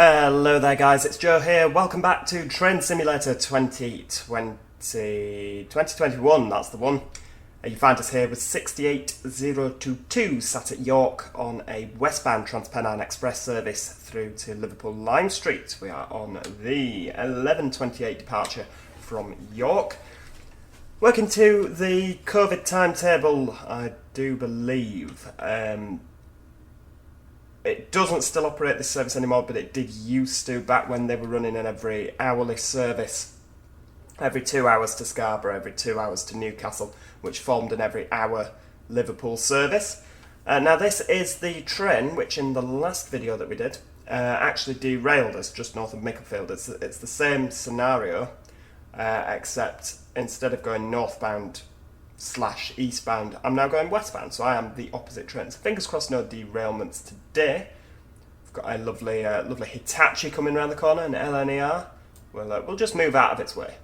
Hello there guys, it's Joe here. Welcome back to Train Simulator 2021, that's the one. You find us here with 68022 sat at York on a westbound Transpennine Express service through to Liverpool Lime Street. We are on the 11:28 departure from York. Working to the COVID timetable, I do believe. It doesn't still operate this service anymore, but it did used to back when they were running an every hourly service. Every 2 hours to Scarborough, every 2 hours to Newcastle, which formed an every hour Liverpool service. Now this is the train which in the last video that we did actually derailed us just north of Micklefield. It's the same scenario, except instead of going northbound / eastbound, I'm now going westbound, so I am the opposite train. So fingers crossed no derailments today. We've got a lovely Hitachi coming around the corner, an LNER. We'll just move out of its way.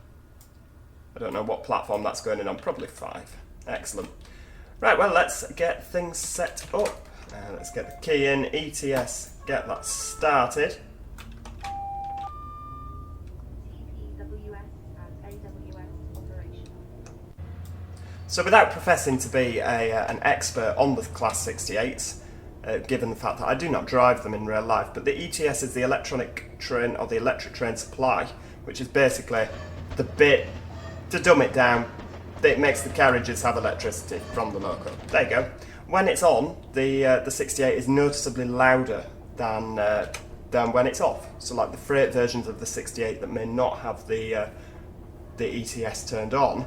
I don't know what platform that's going in on, probably 5. Excellent. Right, well, let's get things set up. Let's get the key in, ETS, get that started. So without professing to be an expert on the Class 68s, given the fact that I do not drive them in real life, but the ETS is the electronic train, or the electric train supply, which is basically the bit, to dumb it down, that makes the carriages have electricity from the loco. There you go. When it's on, the 68 is noticeably louder than when it's off. So like the freight versions of the 68 that may not have the ETS turned on,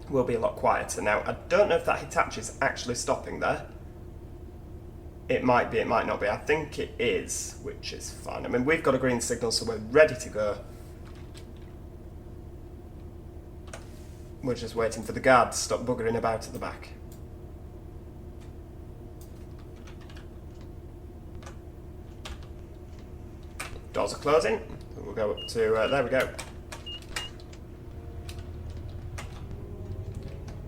will be a lot quieter. Now, I don't know if that Hitachi is actually stopping there. It might be, it might not be. I think it is, which is fine. I mean, we've got a green signal, so we're ready to go. We're just waiting for the guard to stop buggering about at the back. Doors are closing. We'll go up to, there we go.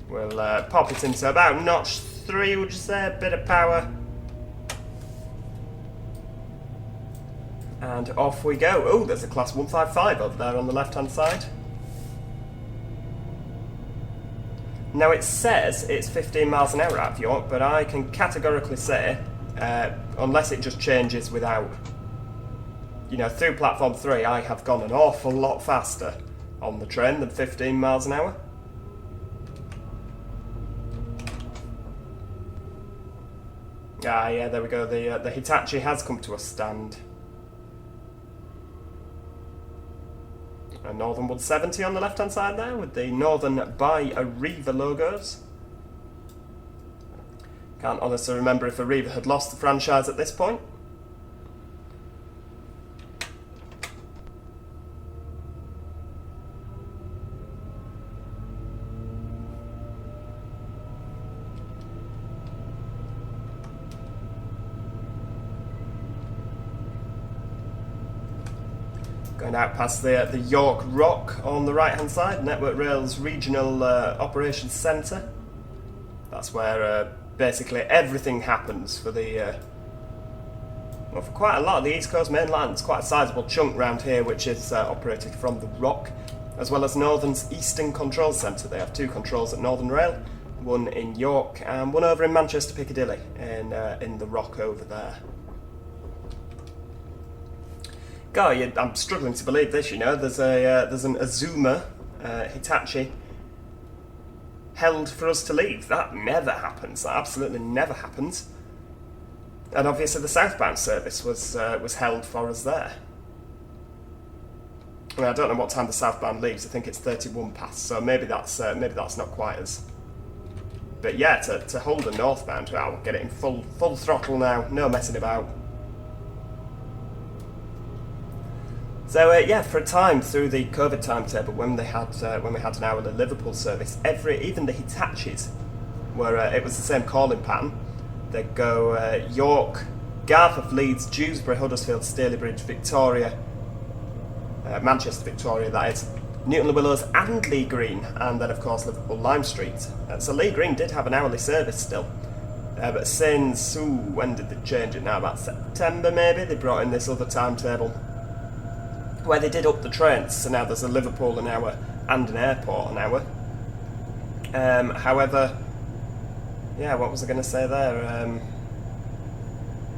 We'll pop it into about notch 3, would you say? A bit of power. And off we go. Oh, there's a Class 155 over there on the left-hand side. Now it says it's 15 miles an hour out of York, but I can categorically say, unless it just changes without, you know, through platform 3, I have gone an awful lot faster on the train than 15 miles an hour. Ah, yeah, there we go. The Hitachi has come to a stand. A Northern 170 on the left-hand side there, with the Northern by Arriva logos. Can't honestly remember if Arriva had lost the franchise at this point. Going out past the York Rock on the right hand side, Network Rail's Regional Operations Centre. That's where basically everything happens for the well, for quite a lot of the East Coast main line. It's quite a sizable chunk round here which is operated from the Rock, as well as Northern's Eastern Control Centre. They have 2 controls at Northern Rail, one in York and one over in Manchester Piccadilly in the Rock over there. God, I'm struggling to believe this, you know. There's an Azuma Hitachi held for us to leave. That never happens. That absolutely never happens. And obviously the southbound service was held for us there. I mean, I don't know what time the southbound leaves. I think it's 31 past, so maybe that's not quite as. But yeah, to hold a northbound, I'll get it in full throttle now. No messing about. So yeah, for a time through the COVID timetable, when we had an hourly Liverpool service, even the Hitachis were it was the same calling pattern. They'd go York, Garforth, Leeds, Dewsbury, Huddersfield, Stalybridge, Victoria, Manchester, Victoria, that is, Newton-le-Willows and Lee Green, and then of course Liverpool Lime Street. So Lee Green did have an hourly service still, But since, when did they change it now? About September maybe, they brought in this other timetable where they did up the trains, so now there's a Liverpool an hour and an airport an hour. However, yeah, what was I going to say there?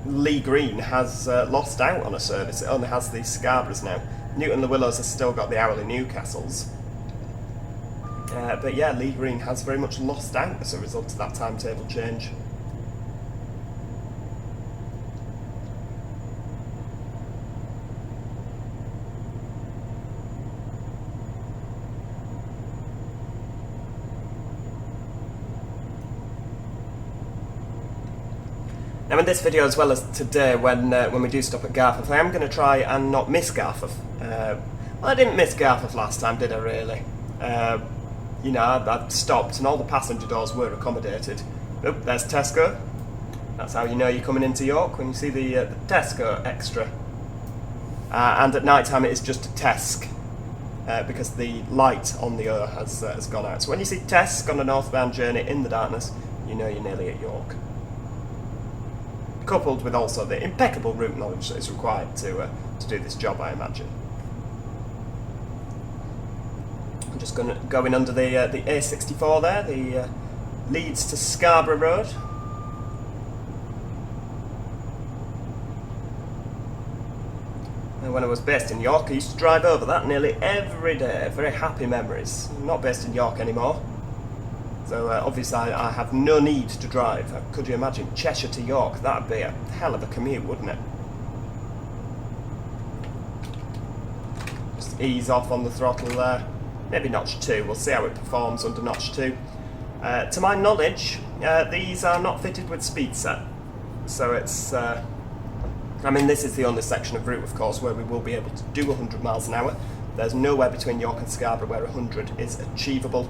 Lee Green has lost out on a service. It only has the Scarboroughs now. Newton Le Willows has still got the hourly Newcastles. But yeah, Lee Green has very much lost out as a result of that timetable change. Now in this video, as well as today, when we do stop at Garforth, I am going to try and not miss Garforth. Well, I didn't miss Garforth last time, did I really? You know, I stopped and all the passenger doors were accommodated. Oh, there's Tesco. That's how you know you're coming into York, when you see the Tesco extra. And at night time it is just a Tesk, because the light on the O has gone out. So when you see Tesk on a northbound journey in the darkness, you know you're nearly at York. Coupled with also the impeccable route knowledge that is required to do this job, I imagine. I'm just going under the A64 there, the Leeds to Scarborough Road. And when I was based in York, I used to drive over that nearly every day. Very happy memories. I'm not based in York anymore. So obviously I have no need to drive. Could you imagine Cheshire to York? That'd be a hell of a commute, wouldn't it? Just ease off on the throttle there. Maybe notch 2, we'll see how it performs under notch 2. To my knowledge, these are not fitted with speed set. So it's, I mean, this is the only section of route, of course, where we will be able to do 100 miles an hour. There's nowhere between York and Scarborough where 100 is achievable.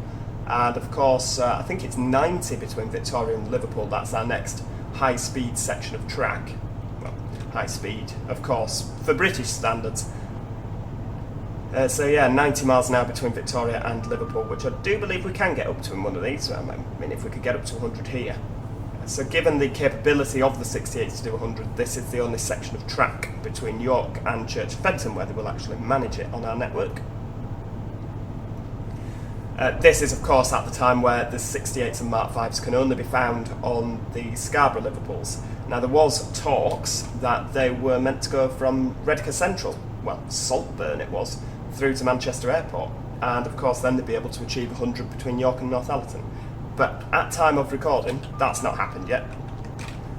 And of course, I think it's 90 between Victoria and Liverpool. That's our next high-speed section of track. Well, high speed, of course, for British standards. So yeah, 90 miles an hour between Victoria and Liverpool, which I do believe we can get up to in one of these. I mean, if we could get up to 100 here. So given the capability of the 68 to do 100, this is the only section of track between York and Church Fenton where they will actually manage it on our network. This is, of course, at the time where the 68s and Mark 5s can only be found on the Scarborough Liverpools. Now, there was talks that they were meant to go from Redcar Central, well, Saltburn it was, through to Manchester Airport. And, of course, then they'd be able to achieve 100 between York and Northallerton. But at time of recording, that's not happened yet.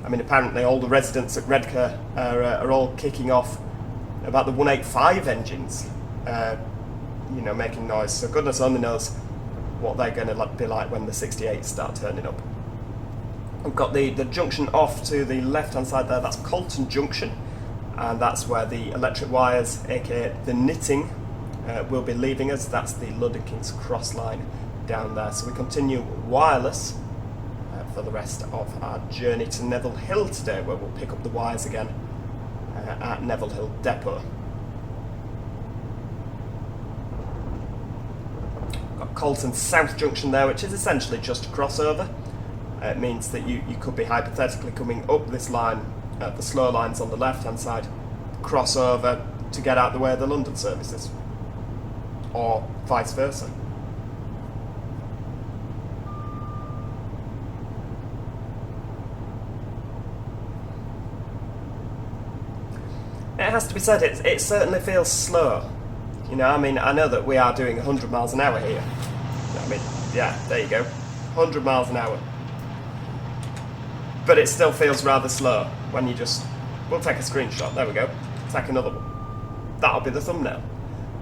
I mean, apparently all the residents at Redcar are all kicking off about the 185 engines, you know, making noise. So goodness only knows what they're going to be like when the 68s start turning up. We've got the junction off to the left-hand side there, that's Colton Junction, and that's where the electric wires, aka the knitting, will be leaving us. That's the London King's Cross line down there. So we continue wireless for the rest of our journey to Neville Hill today, where we'll pick up the wires again at Neville Hill Depot. Colton South Junction there, which is essentially just a crossover. It means that you could be hypothetically coming up this line, the slow lines on the left hand side, cross over to get out the way of the London services, or vice versa. It has to be said, it certainly feels slow. You know, I mean, I know that we are doing 100 miles an hour here. I mean, yeah, there you go. 100 miles an hour. But it still feels rather slow when you just... We'll take a screenshot. There we go. Take another one. That'll be the thumbnail.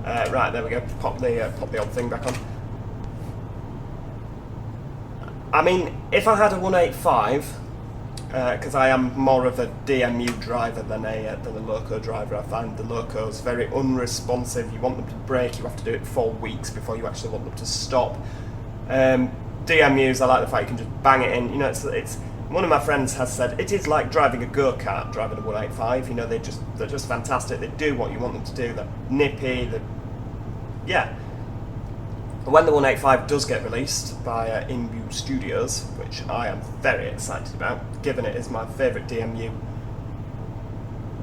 Right, there we go. Pop the old thing back on. I mean, if I had a 185... because I am more of a DMU driver than a loco driver. I find the locos very unresponsive. You want them to brake, you have to do it for weeks before you actually want them to stop. DMUs, I like the fact you can just bang it in. You know, it's one of my friends has said it is like driving a go-kart, driving a 185. You know, they're just fantastic. They do what you want them to do. They're nippy. Yeah. When the 185 does get released by InView Studios, which I am very excited about, given it is my favourite DMU,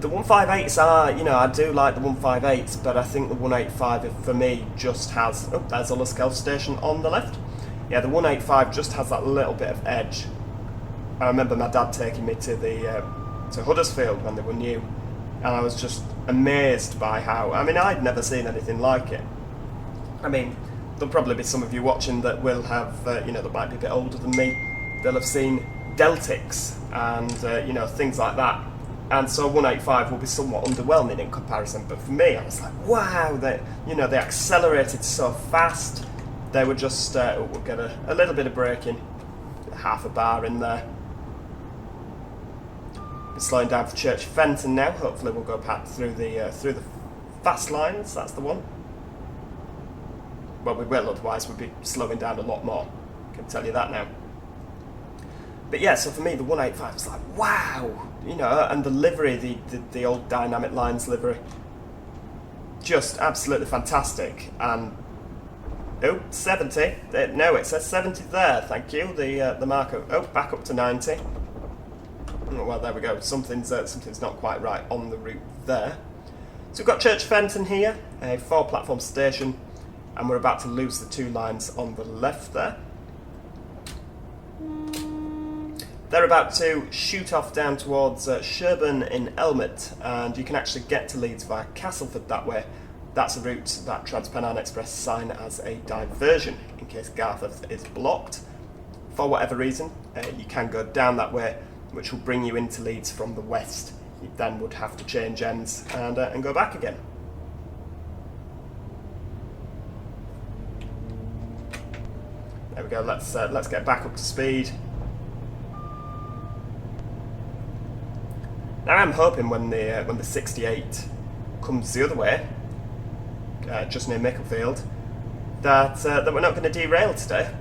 the 158s are, you know, I do like the 158s, but I think the 185 for me just has, oh, there's a Luskelf station on the left. Yeah, the 185 just has that little bit of edge. I remember my dad taking me to Huddersfield when they were new, and I was just amazed by how, I mean, I'd never seen anything like it. I mean, there'll probably be some of you watching that will have, you know, that might be a bit older than me, they'll have seen Deltics and, you know, things like that. And so 185 will be somewhat underwhelming in comparison, but for me, I was like, wow, they accelerated so fast. They were just, we'll get a little bit of braking, half a bar in there. We're slowing down for Church Fenton now. Hopefully we'll go back through the fast lines. That's the one. Well, we will, otherwise we'll be slowing down a lot more. I can tell you that now. But yeah, so for me, the 185 was like, wow, you know, and the livery, the old Dynamic Lines livery, just absolutely fantastic. And oh, 70. No, it says 70 there. Thank you. The marker. Oh, back up to 90. Oh, well, there we go. Something's not quite right on the route there. So we've got Church Fenton here, a 4-platform station, and we're about to lose the 2 lines on the left there. They're about to shoot off down towards Sherburn in Elmet, and you can actually get to Leeds via Castleford that way. That's a route that Trans-Pennine Express sign as a diversion in case Garforth is blocked. For whatever reason, you can go down that way, which will bring you into Leeds from the west. You then would have to change ends and go back again. There we go. Let's get back up to speed. Now I'm hoping when the 68 comes the other way, just near Micklefield, that we're not going to derail today,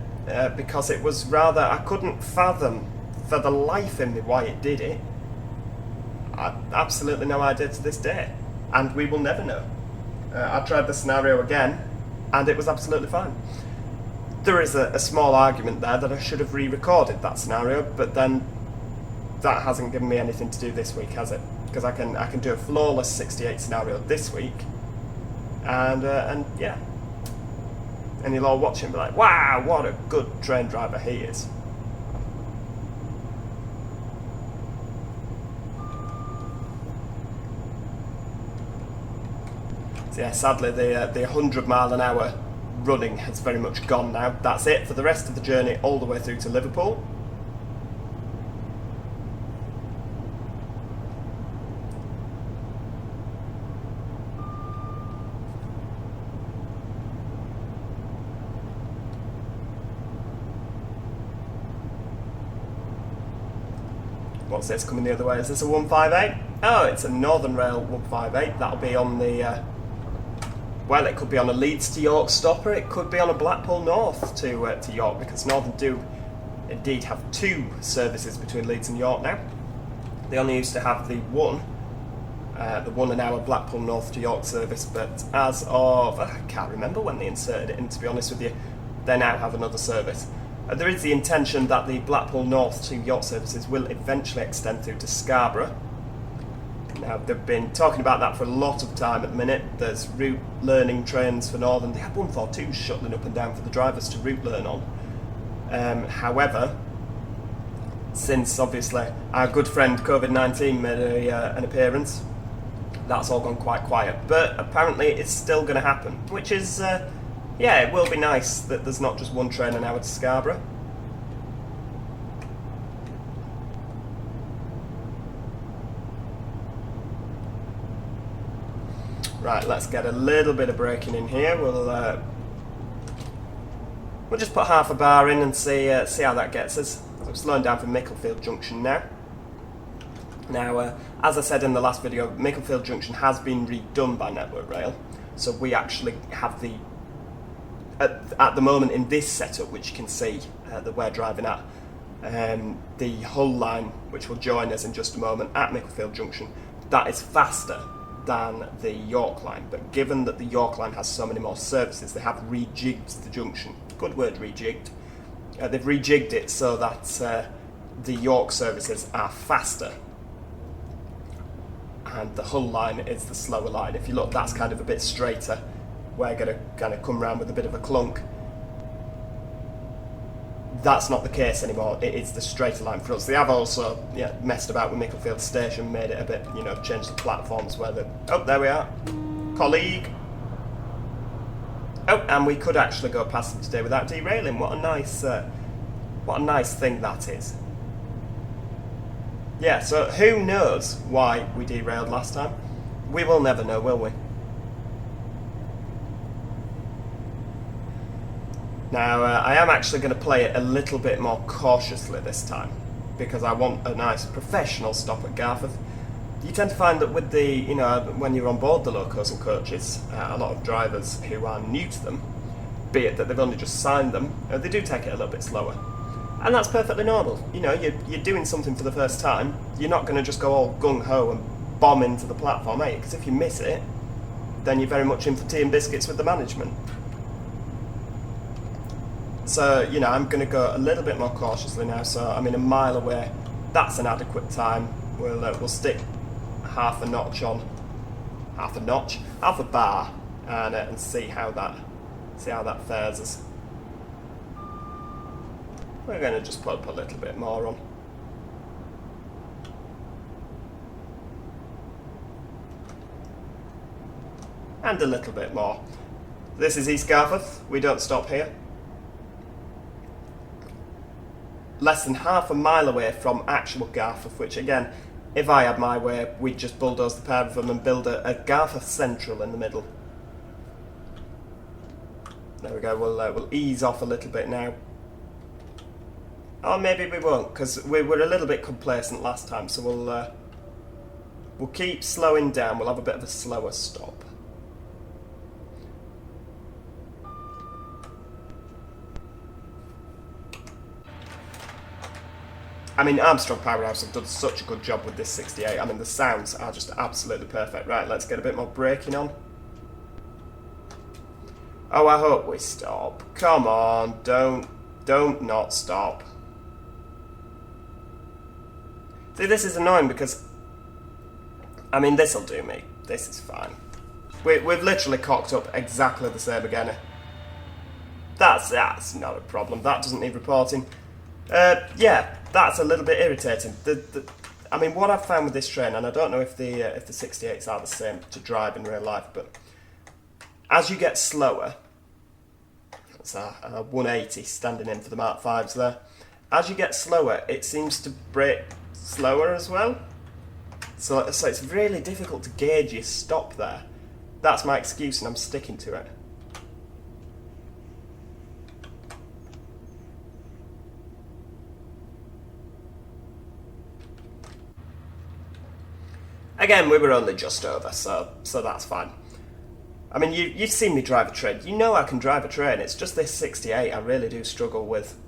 because it was rather, I couldn't fathom for the life in me why it did it. I have absolutely no idea to this day, and we will never know. I tried the scenario again, and it was absolutely fine. There is a small argument there that I should have re-recorded that scenario, but then that hasn't given me anything to do this week, has it? Because I can do a flawless 68 scenario this week, and yeah, and you'll all watch him and be like, wow, what a good train driver he is. So yeah, sadly the 100 mile an hour running has very much gone now. That's it for the rest of the journey all the way through to Liverpool. What's this coming the other way? Is this a 158? Oh, it's a Northern Rail 158. That'll be on the, well, it could be on a Leeds to York stopper. It could be on a Blackpool North to York, because Northern do indeed have 2 services between Leeds and York now. They only used to have the 1 an hour Blackpool North to York service, but as of, I can't remember when they inserted it in, to be honest with you, they now have another service. There is the intention that the Blackpool North to York services will eventually extend through to Scarborough. Now, they've been talking about that for a lot of time at the minute. There's route learning trains for Northern. They have 142s shuttling up and down for the drivers to route learn on. However, since obviously our good friend COVID-19 made an appearance, that's all gone quite quiet. But apparently it's still going to happen, which is... yeah, it will be nice that there's not just 1 train an hour to Scarborough. Right, let's get a little bit of braking in here. We'll just put half a bar in and see how that gets us. So I'm slowing down for Micklefield Junction now. Now, as I said in the last video, Micklefield Junction has been redone by Network Rail, so we actually have the at the moment in this setup, which you can see that we're driving at, the Hull line, which will join us in just a moment at Micklefield Junction, that is faster than the York line, but given that the York line has so many more services, they have rejigged the junction. Good word, rejigged. They've rejigged it so that the York services are faster, and the Hull line is the slower line. If you look, that's kind of a bit straighter. We're going to kind of come round with a bit of a clunk. That's not the case anymore. It is the straighter line for us. They have also messed about with Micklefield Station, made it a bit, changed the platforms where the... Oh, there we are. Colleague. Oh, and we could actually go past them today without derailing. What a nice thing that is. Yeah, so who knows why we derailed last time? We will never know, will we? Now, I am actually going to play it a little bit more cautiously this time, because I want a nice professional stop at Garforth. You tend to find that with the, when you're on board the locos and coaches, a lot of drivers who are new to them, be it that they've only just signed them, they do take it a little bit slower. And that's perfectly normal. You're doing something for the first time, you're not going to just go all gung-ho and bomb into the platform, are you? Because if you miss it, then you're very much in for tea and biscuits with the management. So, I'm going to go a little bit more cautiously now. So, a mile away, that's an adequate time. We'll stick half a bar, and see how that fares us. We're going to just put a little bit more on. And a little bit more. This is East Garforth. We don't stop here. Less than half a mile away from actual Garforth, which again, if I had my way, we'd just bulldoze the pair of them and build a Garforth Central in the middle. There we go, we'll ease off a little bit now. Or maybe we won't, because we were a little bit complacent last time, so we'll keep slowing down, we'll have a bit of a slower stop. Armstrong Powerhouse have done such a good job with this 68. The sounds are just absolutely perfect. Right, let's get a bit more braking on. Oh, I hope we stop. Come on, don't not stop. See, this is annoying because, this'll do me. This is fine. We've literally cocked up exactly the same again. That's not a problem. That doesn't need reporting. Yeah, that's a little bit irritating. What I've found with this train, and I don't know if the 68s are the same to drive in real life, but as you get slower, that's a 180 standing in for the Mark 5s there. As you get slower, it seems to brake slower as well. So it's really difficult to gauge your stop there. That's my excuse, and I'm sticking to it. Again, we were only just over, so that's fine. You've seen me drive a train. You know I can drive a train. It's just this 68 I really do struggle with.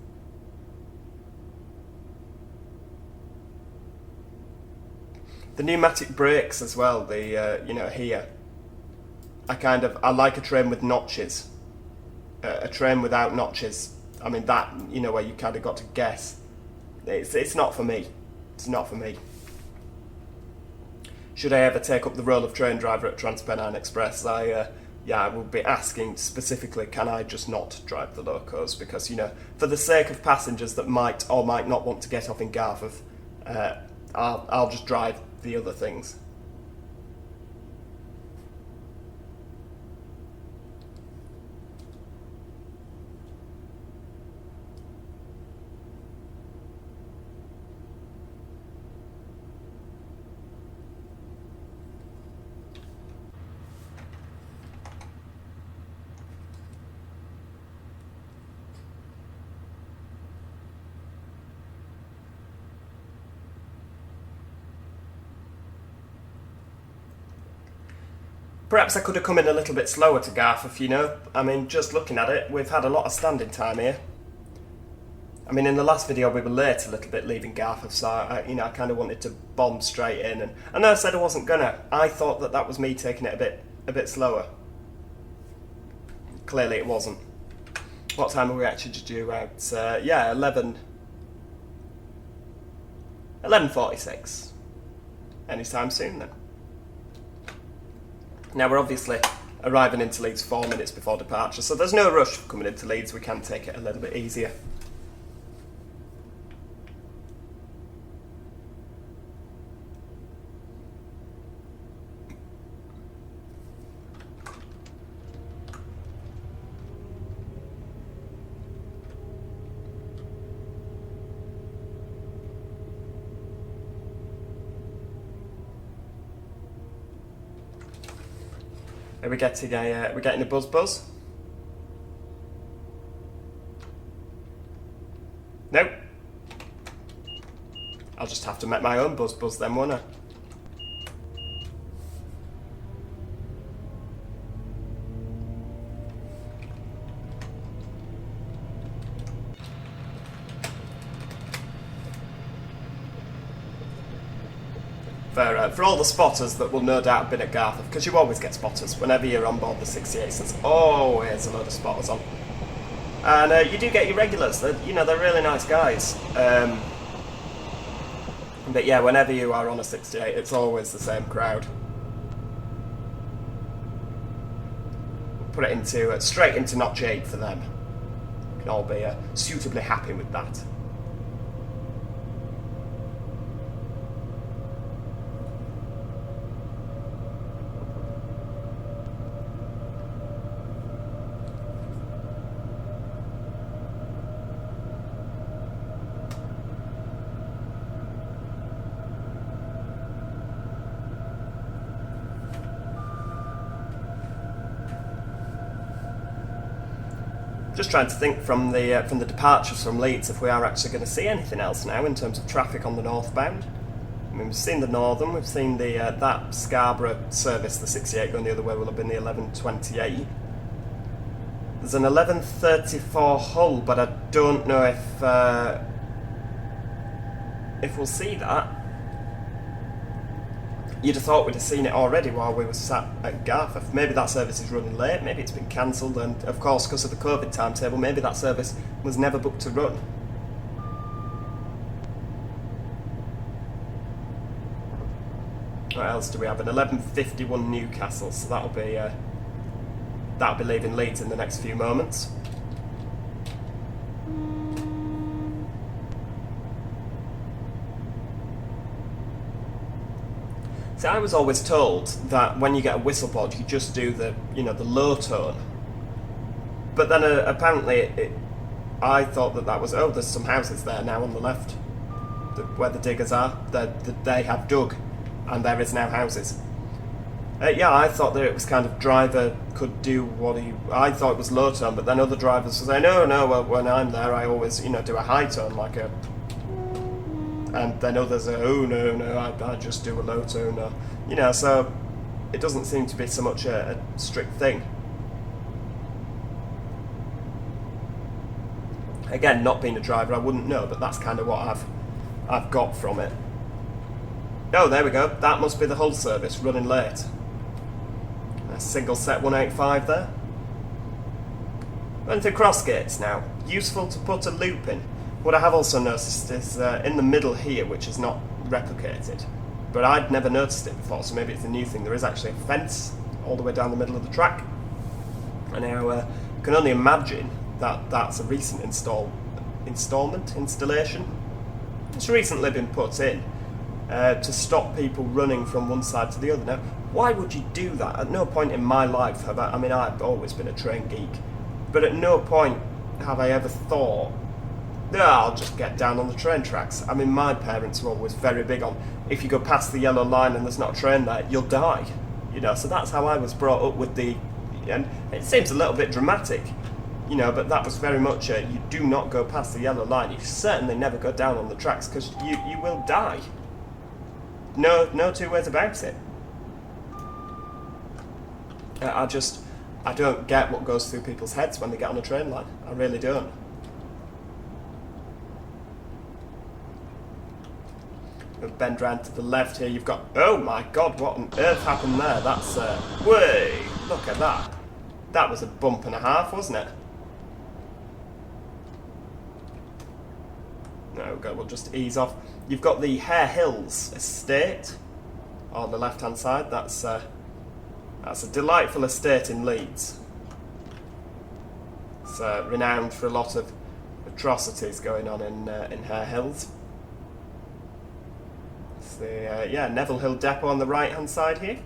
The pneumatic brakes as well, here. I like a train with notches. A train without notches, that, where you kind of got to guess. It's not for me. It's not for me. Should I ever take up the role of train driver at Transpennine Express, I will be asking specifically, can I just not drive the locos? Because, for the sake of passengers that might or might not want to get off in Garforth, I'll just drive the other things. Perhaps I could have come in a little bit slower to Garforth, just looking at it, we've had a lot of standing time here. I mean, in the last video we were late a little bit leaving Garforth, so I kind of wanted to bomb straight in. And I know I said I wasn't gonna. I thought that was me taking it a bit slower. Clearly it wasn't. What time are we actually due out? Yeah, 11:46. Anytime soon then. Now we're obviously arriving into Leeds 4 minutes before departure, so there's no rush coming into Leeds. We can take it a little bit easier. Are we getting a buzz? Nope. I'll just have to make my own buzz then, won't I? For all the spotters that will no doubt have been at Garforth, because you always get spotters whenever you're on board the 68, there's always a load of spotters on. And you do get your regulars, they're really nice guys. But yeah, whenever you are on a 68, it's always the same crowd. Put it into straight into notch 8 for them. You can all be suitably happy with that. Just trying to think from the departures from Leeds if we are actually going to see anything else now in terms of traffic on the northbound. I mean, we've seen the Northern, we've seen that Scarborough service, the 68 going the other way will have been the 11:28. There's an 11:34 Hull, but I don't know if we'll see that. You'd have thought we'd have seen it already while we were sat at Garforth. Maybe that service is running late, maybe it's been cancelled, and of course because of the COVID timetable, maybe that service was never booked to run. What else do we have? An 11:51 Newcastle, so that'll be leaving Leeds in the next few moments. See, I was always told that when you get a whistle board, you just do the low tone. But then apparently, I thought that was, oh, there's some houses there now on the left, where the diggers are. They have dug, and there is now houses. Yeah, I thought that it was kind of driver could do what I thought it was low tone, but then other drivers were saying, no, well, when I'm there, I always, do a high tone, like a. And then others are, oh no, I just do a low tone, so it doesn't seem to be so much a strict thing. Again, not being a driver, I wouldn't know, but that's kind of what I've got from it. Oh, there we go. That must be the Hull service running late. A single set 185 there. Went through cross gates now. Useful to put a loop in. What I have also noticed is in the middle here, which is not replicated, but I'd never noticed it before, so maybe it's a new thing. There is actually a fence all the way down the middle of the track. And now I can only imagine that that's a recent installation. It's recently been put in to stop people running from one side to the other. Now, why would you do that? At no point in my life have I mean, I've always been a train geek, but at no point have I ever thought, no, I'll just get down on the train tracks. I mean, my parents were always very big on, if you go past the yellow line and there's not a train there, you'll die. So that's how I was brought up with and it seems a little bit dramatic, but that was very much you do not go past the yellow line. You certainly never go down on the tracks because you will die. No two ways about it. I don't get what goes through people's heads when they get on a train line. I really don't. We'll bend round to the left here. You've got... Oh my god, what on earth happened there? That's... Way! Look at that. That was a bump and a half, wasn't it? No, we'll just ease off. You've got the Hare Hills estate on the left-hand side. That's a delightful estate in Leeds. It's renowned for a lot of atrocities going on in Hare Hills. It's the Neville Hill Depot on the right-hand side here.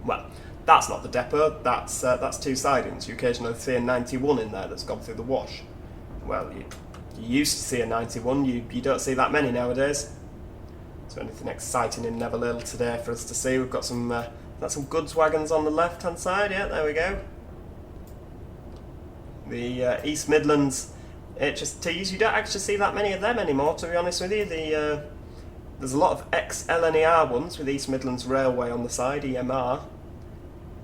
Well, that's not the depot. That's two sidings. You occasionally see a 91 in there that's gone through the wash. Well, you used to see a 91. You don't see that many nowadays. Is there anything exciting in Neville Hill today for us to see? We've got some goods wagons on the left-hand side. Yeah, there we go. The East Midlands HSTs, you don't actually see that many of them anymore, to be honest with you. There's a lot of ex-LNER ones with East Midlands Railway on the side, EMR.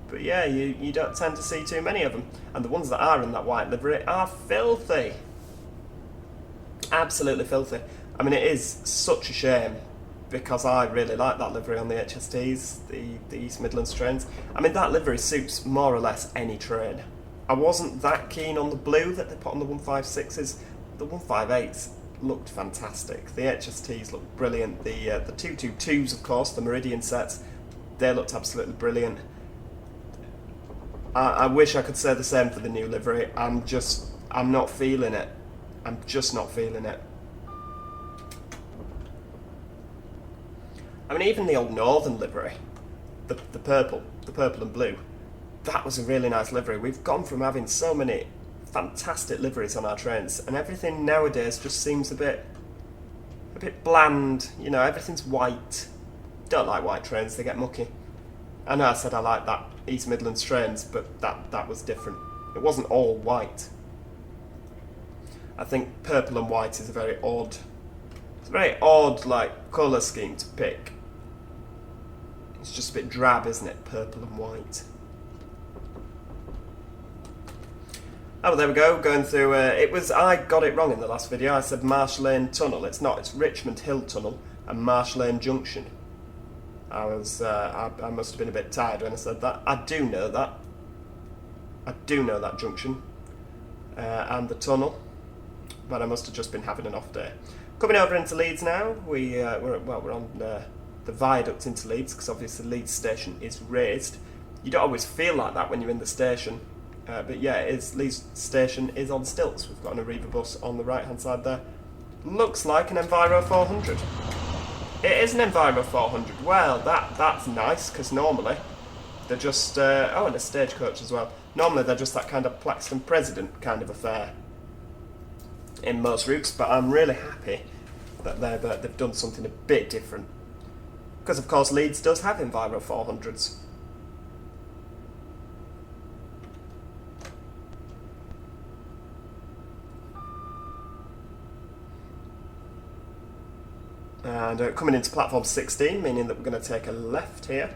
But yeah, you don't tend to see too many of them. And the ones that are in that white livery are filthy. Absolutely filthy. I mean, it is such a shame, because I really like that livery on the HSTs, the East Midlands trains. I mean, that livery suits more or less any train. I wasn't that keen on the blue that they put on the 156s. The 158s looked fantastic. The HSTs looked brilliant. The 222s, of course, the Meridian sets, they looked absolutely brilliant. I wish I could say the same for the new livery. I'm not feeling it. I'm just not feeling it. I mean, even the old Northern livery, the purple and blue, that was a really nice livery. We've gone from having so many fantastic liveries on our trains, and everything nowadays just seems a bit bland. You know, everything's white. Don't like white trains, they get mucky. I know I said I like that East Midlands trains, but that was different. It wasn't all white. I think purple and white is a very odd like colour scheme to pick. It's just a bit drab, isn't it? Purple and white. Oh, well, there we go, going through, I got it wrong in the last video. I said Marsh Lane Tunnel. It's not, it's Richmond Hill Tunnel and Marsh Lane Junction. I must have been a bit tired when I said that. I do know that. I do know that junction and the tunnel, but I must have just been having an off day. Coming over into Leeds now, we're on the viaduct into Leeds, because obviously Leeds station is raised. You don't always feel like that when you're in the station. But yeah, Leeds station is on stilts. We've got an Arriva bus on the right hand side there. Looks like an Enviro 400. It is an Enviro 400. Well, that's nice, because normally they're just... and a stagecoach as well. Normally they're just that kind of Plaxton President kind of affair in most routes, but I'm really happy that they've done something a bit different. Because of course Leeds does have Enviro 400s. And coming into platform 16, meaning that we're going to take a left here.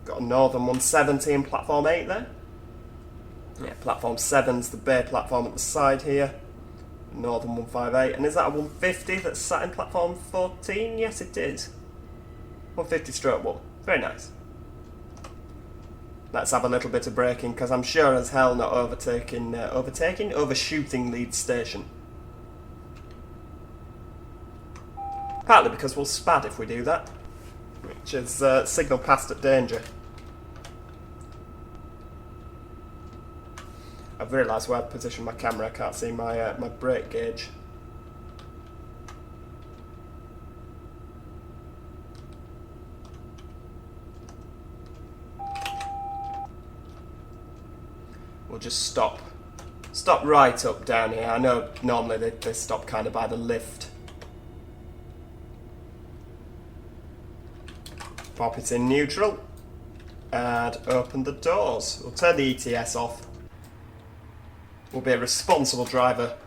Got a Northern 170 in platform 8 there. Yeah, platform 7's the bay platform at the side here. Northern 158. And is that a 150 that's sat in platform 14? Yes, it is. 150/1. Very nice. Let's have a little bit of braking, because I'm sure as hell not overshooting Leeds station. Partly because we'll spad if we do that, which is signal passed at danger. I've realised where I've positioned my camera. I can't see my brake gauge. We'll just stop right up down here. I know normally they stop kind of by the lift. Pop it in neutral and open the doors. We'll turn the ETS off. We'll be a responsible driver,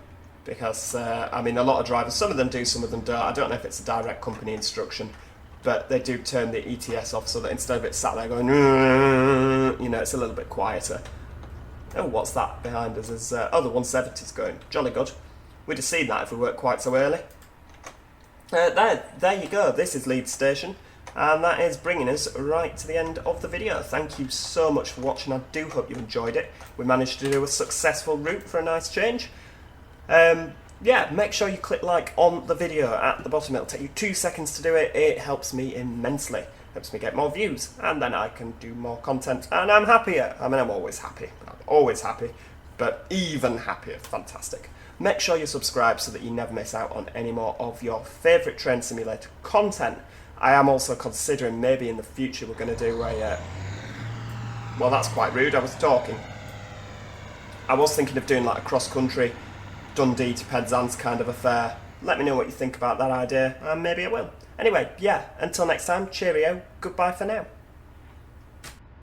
because I mean, a lot of drivers, some of them do, some of them don't. I don't know if it's a direct company instruction, but they do turn the ETS off so that instead of it sat there going you know, it's a little bit quieter. Oh, what's that behind us? There's, oh, the 170's going. Jolly good. We'd have seen that if we weren't quite so early. There you go. This is Leeds Station. And that is bringing us right to the end of the video. Thank you so much for watching. I do hope you enjoyed it. We managed to do a successful route for a nice change. Yeah, make sure you click like on the video at the bottom. It'll take you 2 seconds to do it. It helps me immensely. Helps me get more views, and then I can do more content, and I'm happier. I mean, I'm always happy. I'm always happy, but even happier. Fantastic. Make sure you subscribe so that you never miss out on any more of your favourite train simulator content. I am also considering maybe in the future we're going to do a... well, that's quite rude. I was talking. I was thinking of doing like a cross-country Dundee to Penzance kind of affair. Let me know what you think about that idea, and maybe I will. Anyway, yeah, until next time, cheerio, goodbye for now.